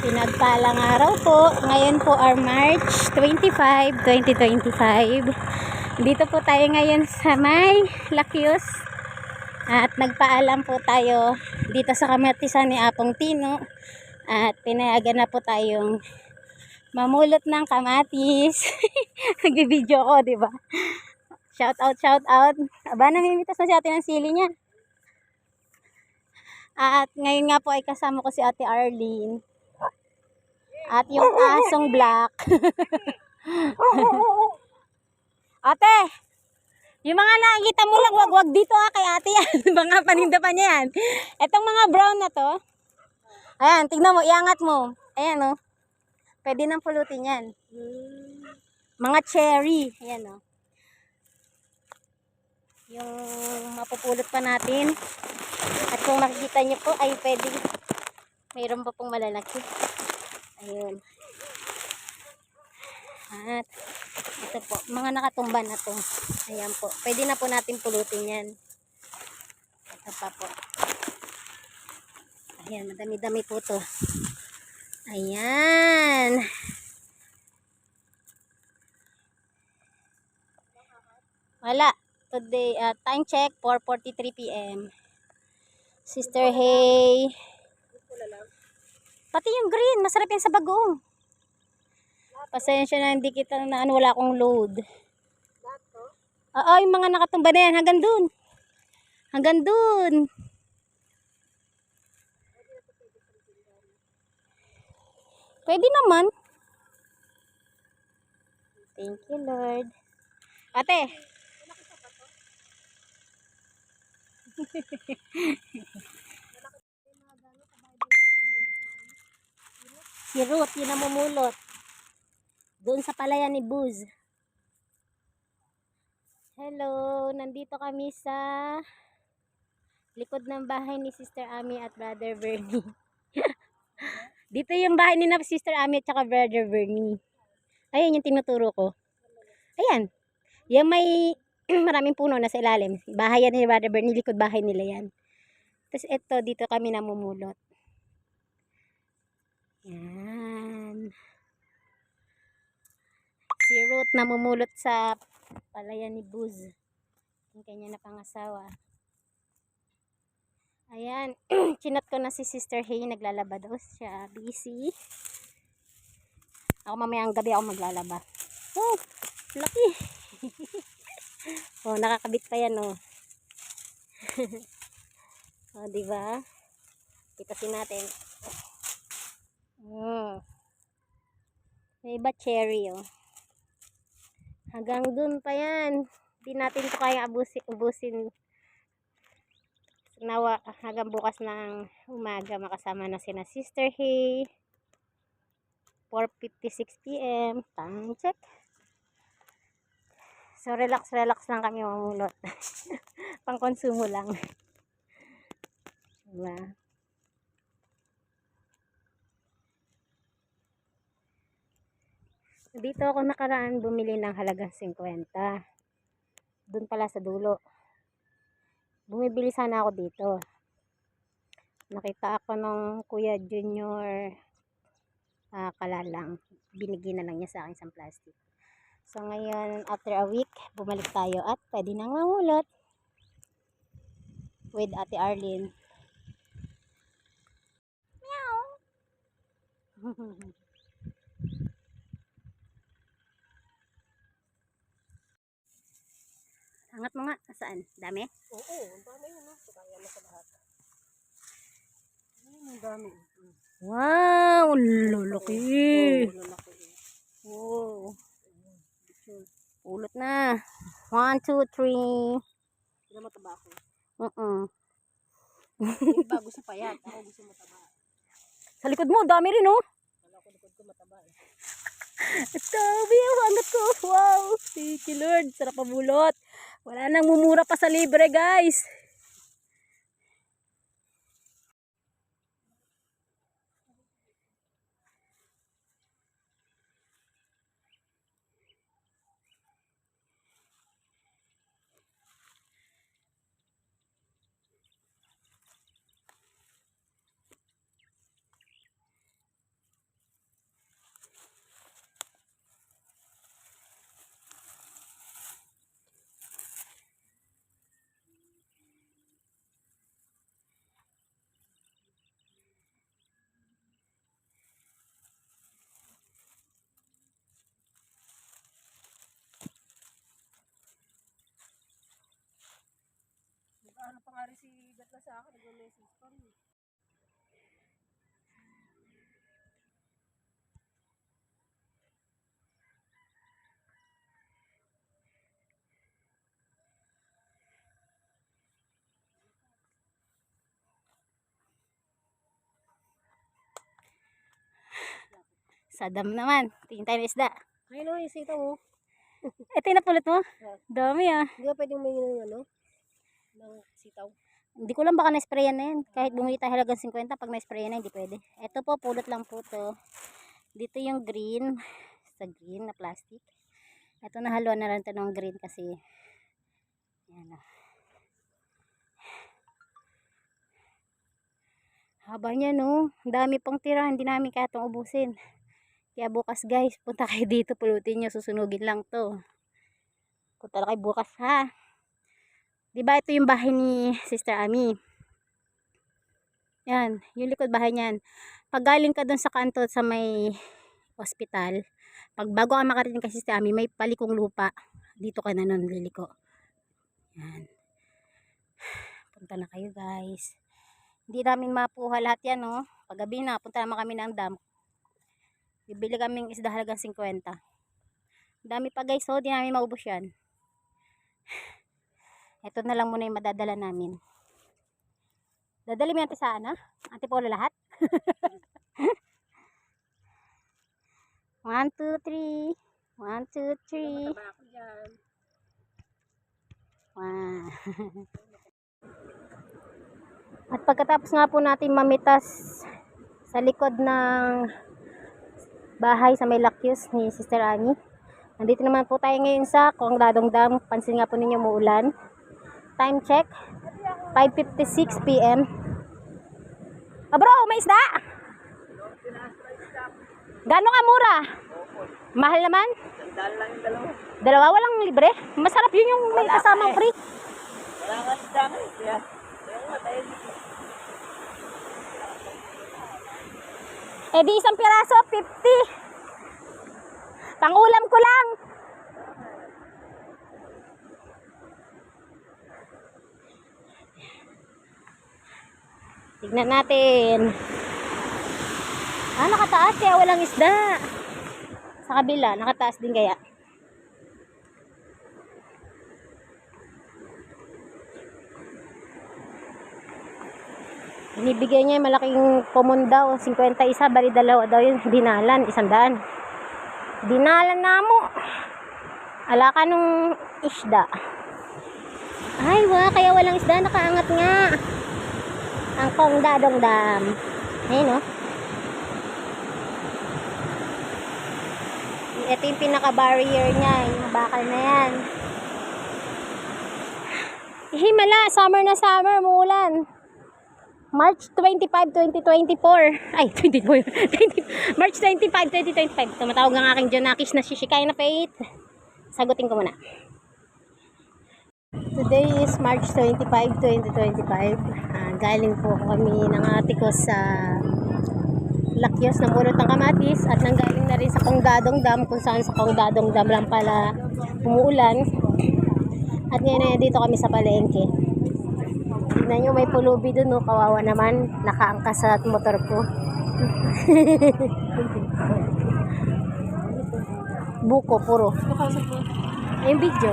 Pinagpalang araw po. Ngayon po are March 25, 2025. Dito po tayo ngayon sa may Lakyus. At nagpaalam po tayo dito sa kamatisan ni Apong Tino. At pinayagan na po tayong mamulot ng kamatis. Nag-video ko, di ba? Shout out, shout out. Aba, namimitas na si ate ng sili niya. At ngayon nga po ay kasama ko si Ate Arlene. At yung asong black. Ate, yung mga nakikita mo lang, wag dito kay ate yan. Mga paninda pa niya yan. Etong mga brown na to. Ayan, tignan mo, iangat mo. Ayan, oh. Pwede nang pulutin yan. Mga cherry. Ayan, oh. Yung mapupulot pa natin. At kung makikita nyo po, ay pwede. Mayroon pa pong malalaki. Ayun. At ito po, mga nakatumba na to. Ayan po. Pwede na po natin pulutin yan. Ito pa po. Ayan, madami-dami po to. Ayan. Wala. Today, time check, 4:43 p.m. Sister Hey. Pati yung green, masarap yan sa bagoong. Pasensya na hindi kita na wala akong load. Oo, yung mga nakatumba na yan, hanggang dun. Hanggang dun. Pwede naman. Thank you, Lord. Ate. Si Ruth, yun ang mamulot. Doon sa palayan ni Buz. Hello, nandito kami sa likod ng bahay ni Sister Ami at Brother Bernie. Dito yung bahay ni Sister Ami at saka Brother Bernie. Ayun yung tinuturo ko. Ayan. Yung may maraming puno na sa ilalim. Bahay yan ni Brother Bernie, likod bahay nila yan. Tapos ito, dito kami namumulot. Yan. Si Ruth namumulot sa palayan ni Buz. Yung kanya na pangasawa. Ayan. Chinat ko na si Sister Hey. Naglalaba daw siya. Busy. Ako mamayang gabi ako maglalaba. Oh, laki. Oh, nakakabit pa yan, oh. Oh, diba? Pitasin natin. May iba cherry, oh. Hanggang dun pa yan. Hindi natin ito kaya ubusin. Nawa, hanggang bukas ng umaga makasama na sina Sister Hey. 4:56 p.m. Time check. So, relax lang kami mamulot. Pang-konsumo lang. Diba? Dito ako nakaraan bumili ng halagang 50. Doon pala sa dulo. Bumibili sana ako dito. Nakita ako ng Kuya Junior Kalalang. Binigyan na lang niya sa akin isang plastic. So ngayon, after a week, bumalik tayo at pwede nang mamulot with Ate Arlene. Meow! Angat mo nga. Saan? Dami? Oo, ang dami yun. Kaya na sa lahat. Ang dami. Wow! Lulaki! Wow! Ulot na. 1, 2, 3. Hindi na mataba ako. Hindi ba gusto payat? Ako gusto mataba. Sa likod mo, dami rin, oh. Wala ko likod ko mataba. Dami ang angat ko. Wow! Thank you, Lord. Sarap pabulot. Wala nang mumura pa sa libre, guys. Ano pa nga rin si Gatla sa akin, nag-message pa rin. Sa dam naman. Tingin tayo ng isda. Ayun o, yung sitaw mo. Ito yung napulot mo? Dami ah. Hindi ka pwedeng may ng sitaw. Hindi ko lang baka na-sprayan na yan. Kahit bumili tayo halagang 50, pag na-sprayan na, hindi pwede. Ito po, pulot lang po to. Dito yung green. Sa green na plastic. Ito nahaluan na lang ito ng green kasi. Yan o. Haba niya no. Ang dami pang tira. Hindi namin kaya itong ubusin. Kaya bukas guys, punta kayo dito. Pulutin nyo. Susunugin lang to. Punta na kayo bukas ha. Diba ito yung bahay ni Sister Ami? Yan, yung likod bahay niyan. Pag galing ka dun sa kanto sa may hospital, pag bago ka makarating kay Sister Ami, may palikong lupa. Dito ka na nun liliko. Yan. Punta na kayo guys. Hindi namin mapuha lahat yan no. Pag gabi na, punta naman kami ng dam. Bibili kaming isda halagang 50. Dami pa guys, so di namin maubos yan. Ito na lang muna yung madadala namin. Dadali mo yan sa ano? Ate Polo lahat? 1, 2, 3. 1, 2, 3. Mataba ako dyan. Wow. At pagkatapos nga po natin mamitas sa likod ng bahay sa may lakyos ni Sister Ani, nandito naman po tayo ngayon sa Kongdadong Dam. Pansin nga po ninyo muulan. Time check 5:56 PM. Ah bro, may isda? Gano'n ka mura? Mahal naman? Dalawa walang libre? Masarap yun yung may kasamang free. Wala nga isda mo eh. Eh di isang piraso, 50. Pangulam ko lang. Tignan natin. Ah, nakataas kaya walang isda. Sa kabila, nakataas din kaya. Binibigay niya yung malaking pomon daw. 51, bali dalawa daw yun. Dinalan, 100. Dinalan na mo. Ala ka nung isda. Ay, kaya walang isda. Nakaangat nga. Ang Kongdadong Dam. Ayun, no? Ito yung pinaka-barrier niya. Yung bakal na yan. Himala, summer na summer, muulan. March 25, 2024. Ay, 24. March 25, 2025. Tumatawag ang aking Jonakis na Shishikay na Faith. Sagutin ko muna. Today is March 25, 2025. Galing po kami ng ate ko sa Lakyos na Murot ng Kamatis at nanggaling na rin sa Kongdadong Dam kung saan sa Kongdadong Dam lang pala umuulan. At ngayon dito kami sa palengke. Tignan nyo, may pulubi dun, no? Kawawa naman, nakaangkas sa motor ko. Buko, puro. Yung video.